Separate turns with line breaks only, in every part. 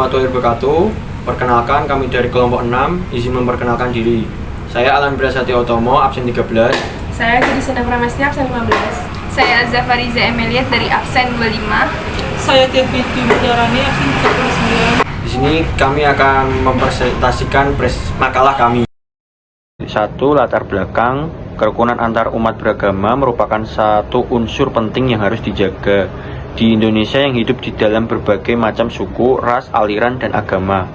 warahmatullahi wabarakatuh. Perkenalkan, kami dari kelompok 6, izin memperkenalkan diri. Saya Alan Brasati Otomo, absen 13.
Saya Grisina Pramestia, absen 15.
Saya Zafariza Emeliat dari absen 25.
Saya Devi Dudarani, absen 39.
Di sini kami akan mempresentasikan makalah kami. Satu, latar belakang kerukunan antar umat beragama merupakan satu unsur penting yang harus dijaga di Indonesia yang hidup di dalam berbagai macam suku, ras, aliran, dan agama.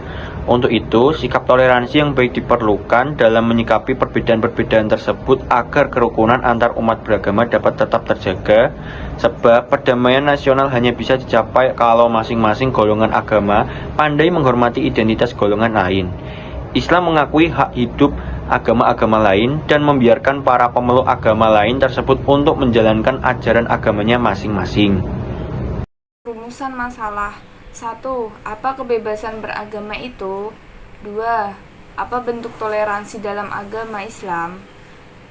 Untuk itu, sikap toleransi yang baik diperlukan dalam menyikapi perbedaan-perbedaan tersebut agar kerukunan antar umat beragama dapat tetap terjaga, sebab perdamaian nasional hanya bisa dicapai kalau masing-masing golongan agama pandai menghormati identitas golongan lain. Islam mengakui hak hidup agama-agama lain dan membiarkan para pemeluk agama lain tersebut untuk menjalankan ajaran agamanya masing-masing.
Rumusan masalah. 1. Apa kebebasan beragama itu? 2. Apa bentuk toleransi dalam agama Islam?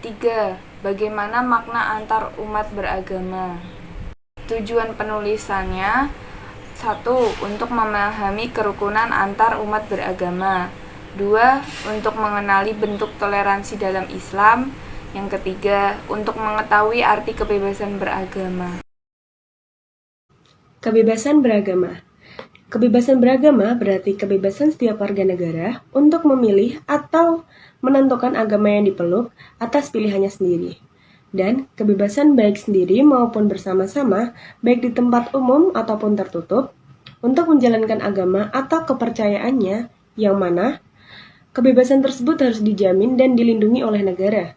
3. Bagaimana makna antar umat beragama? Tujuan penulisannya: 1. Untuk memahami kerukunan antar umat beragama. 2. Untuk mengenali bentuk toleransi dalam Islam. Yang ketiga, untuk mengetahui arti kebebasan beragama.
Kebebasan beragama. Kebebasan beragama berarti kebebasan setiap warga negara untuk memilih atau menentukan agama yang dipeluk atas pilihannya sendiri. Dan kebebasan baik sendiri maupun bersama-sama, baik di tempat umum ataupun tertutup, untuk menjalankan agama atau kepercayaannya yang mana kebebasan tersebut harus dijamin dan dilindungi oleh negara.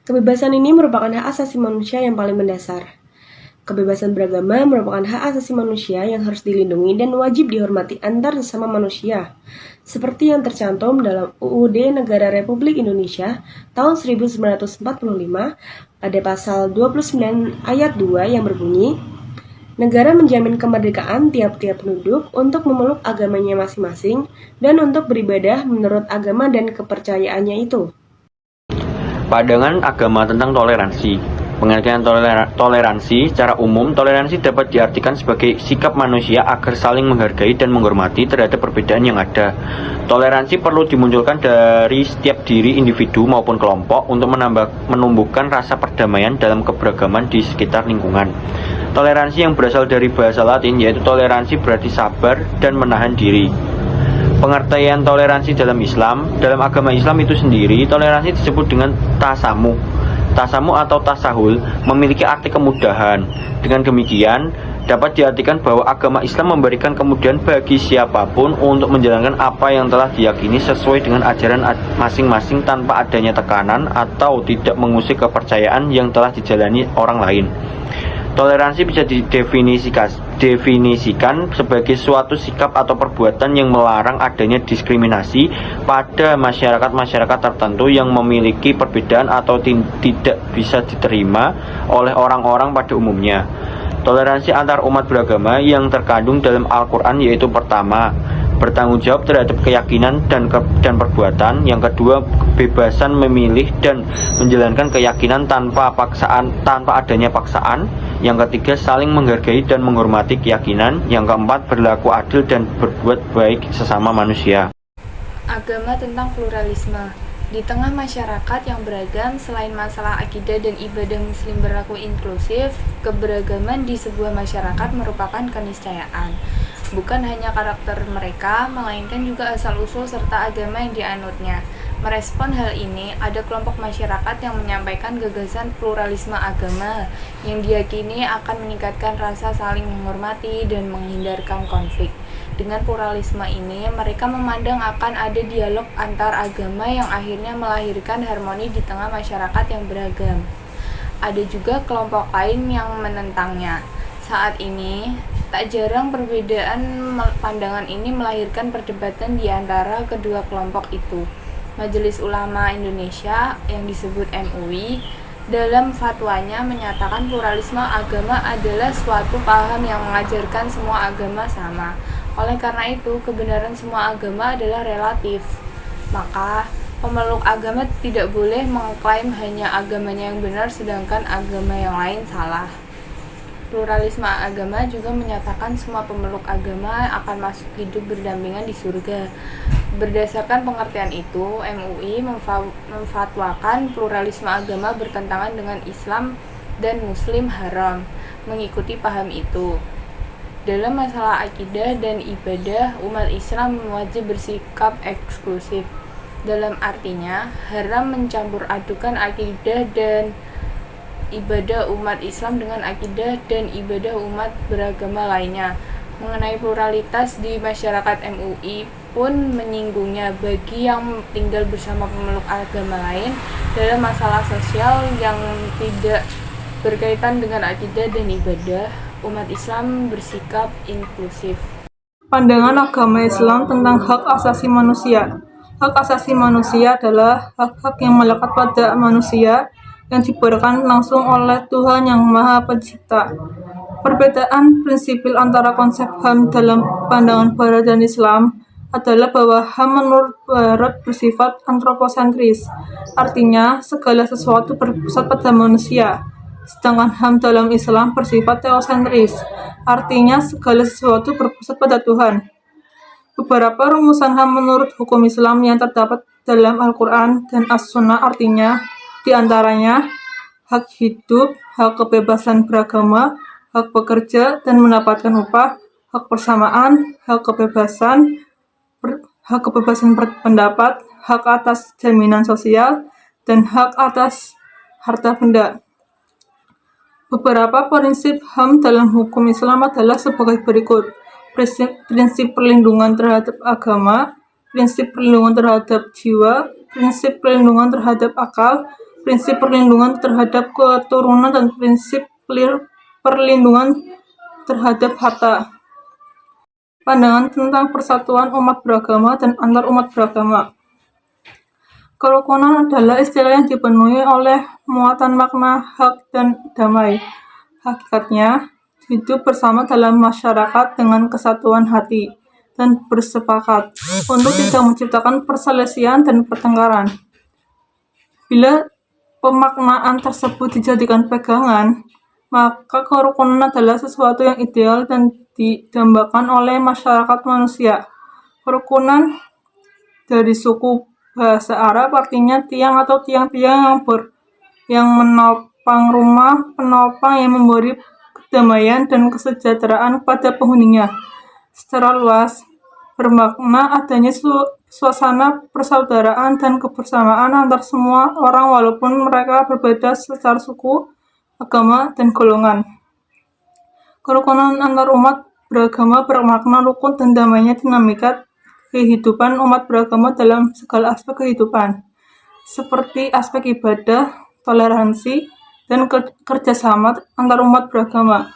Kebebasan ini merupakan hak asasi manusia yang paling mendasar. Kebebasan beragama merupakan hak asasi manusia yang harus dilindungi dan wajib dihormati antar sesama manusia, seperti yang tercantum dalam UUD Negara Republik Indonesia tahun 1945 pada pasal 29 ayat 2 yang berbunyi, negara menjamin kemerdekaan tiap-tiap penduduk untuk memeluk agamanya masing-masing dan untuk beribadah menurut agama dan kepercayaannya itu.
Pandangan agama tentang toleransi. Pengertian toleransi secara umum, toleransi dapat diartikan sebagai sikap manusia agar saling menghargai dan menghormati terhadap perbedaan yang ada. Toleransi perlu dimunculkan dari setiap diri individu maupun kelompok untuk menumbuhkan rasa perdamaian dalam keberagaman di sekitar lingkungan. Toleransi yang berasal dari bahasa Latin yaitu toleransi berarti sabar dan menahan diri. Pengertian toleransi dalam Islam, dalam agama Islam itu sendiri, toleransi disebut dengan tasamuh. Tasamuh atau tasahul memiliki arti kemudahan. Dengan demikian, dapat diartikan bahwa agama Islam memberikan kemudahan bagi siapapun untuk menjalankan apa yang telah diyakini sesuai dengan ajaran masing-masing tanpa adanya tekanan atau tidak mengusik kepercayaan yang telah dijalani orang lain. Toleransi bisa didefinisikan sebagai suatu sikap atau perbuatan yang melarang adanya diskriminasi pada masyarakat-masyarakat tertentu yang memiliki perbedaan atau tidak bisa diterima oleh orang-orang pada umumnya. Toleransi antar umat beragama yang terkandung dalam Al-Quran yaitu pertama, bertanggung jawab terhadap keyakinan dan perbuatan. Yang kedua, kebebasan memilih dan menjalankan keyakinan tanpa adanya paksaan. Yang ketiga, saling menghargai dan menghormati keyakinan. Yang keempat, berlaku adil dan berbuat baik sesama manusia.
Agama tentang pluralisme. Di tengah masyarakat yang beragam, selain masalah akidah dan ibadah muslim berlaku inklusif, keberagaman di sebuah masyarakat merupakan keniscayaan. Bukan hanya karakter mereka, melainkan juga asal-usul serta agama yang dianutnya. Merespon hal ini, ada kelompok masyarakat yang menyampaikan gagasan pluralisme agama yang diyakini akan meningkatkan rasa saling menghormati dan menghindarkan konflik. Dengan pluralisme ini, mereka memandang akan ada dialog antar agama yang akhirnya melahirkan harmoni di tengah masyarakat yang beragam. Ada juga kelompok lain yang menentangnya. Saat ini, tak jarang perbedaan pandangan ini melahirkan perdebatan di antara kedua kelompok itu. Majelis Ulama Indonesia yang disebut MUI dalam fatwanya menyatakan pluralisme agama adalah suatu paham yang mengajarkan semua agama sama. Oleh karena itu, kebenaran semua agama adalah relatif. Maka, pemeluk agama tidak boleh mengklaim hanya agamanya yang benar sedangkan agama yang lain salah. Pluralisme agama juga menyatakan semua pemeluk agama akan masuk hidup berdampingan di surga. Berdasarkan pengertian itu, MUI memfatwakan pluralisme agama bertentangan dengan Islam dan Muslim haram mengikuti paham itu. Dalam masalah akidah dan ibadah, umat Islam wajib bersikap eksklusif. Dalam artinya, haram mencampur adukan akidah dan ibadah umat Islam dengan akidah dan ibadah umat beragama lainnya. Mengenai pluralitas di masyarakat, MUI pun menyinggungnya bagi yang tinggal bersama pemeluk agama lain dalam masalah sosial yang tidak berkaitan dengan akidah dan ibadah. Umat Islam bersikap inklusif.
Pandangan agama Islam tentang hak asasi manusia. Hak asasi manusia adalah hak-hak yang melekat pada manusia yang diberikan langsung oleh Tuhan Yang Maha Pencipta. Perbedaan prinsipil antara konsep HAM dalam pandangan Barat dan Islam adalah bahwa HAM menurut Barat bersifat antroposentris, artinya segala sesuatu berpusat pada manusia. Sedangkan HAM dalam Islam bersifat teosentris, artinya segala sesuatu berpusat pada Tuhan. Beberapa rumusan HAM menurut hukum Islam yang terdapat dalam Al-Quran dan As-Sunnah artinya di antaranya hak hidup, hak kebebasan beragama, hak bekerja dan mendapatkan upah, hak persamaan, hak kebebasan berpendapat, hak atas jaminan sosial, dan hak atas harta benda. Beberapa prinsip HAM dalam hukum Islam adalah sebagai berikut. Prinsip perlindungan terhadap agama, prinsip perlindungan terhadap jiwa, prinsip perlindungan terhadap akal, prinsip perlindungan terhadap keturunan, dan prinsip perlindungan terhadap harta. Pandangan tentang persatuan umat beragama dan antar umat beragama. Kerukunan adalah istilah yang dipenuhi oleh muatan makna hak dan damai. Hakikatnya, hidup bersama dalam masyarakat dengan kesatuan hati dan bersepakat untuk tidak menciptakan perselisihan dan pertengkaran. Bila pemaknaan tersebut dijadikan pegangan, maka kerukunan adalah sesuatu yang ideal dan didambakan oleh masyarakat manusia. Kerukunan dari suku bahasa Arab artinya tiang atau tiang-tiang yang menopang rumah, penopang yang memberi kedamaian dan kesejahteraan kepada penghuninya. Secara luas, bermakna adanya suasana persaudaraan dan kebersamaan antar semua orang walaupun mereka berbeda secara suku, agama, dan golongan. Kerukunan antar umat beragama bermakna rukun dan damainya dinamika kehidupan umat beragama dalam segala aspek kehidupan, seperti aspek ibadah, toleransi, dan kerjasama antar umat beragama.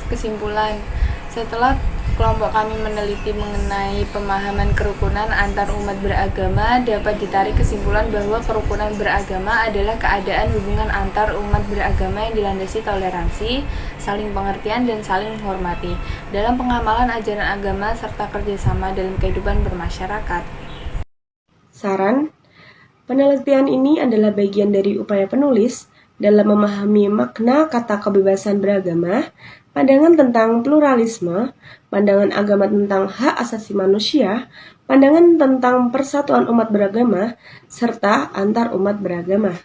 Kesimpulan, setelah kelompok kami meneliti mengenai pemahaman kerukunan antar umat beragama, dapat ditarik kesimpulan bahwa kerukunan beragama adalah keadaan hubungan antar umat beragama yang dilandasi toleransi, saling pengertian, dan saling menghormati dalam pengamalan ajaran agama serta kerjasama dalam kehidupan bermasyarakat.
Saran, penelitian ini adalah bagian dari upaya penulis dalam memahami makna kata kebebasan beragama, pandangan tentang pluralisme, pandangan agama tentang hak asasi manusia, pandangan tentang persatuan umat beragama, serta antar umat beragama.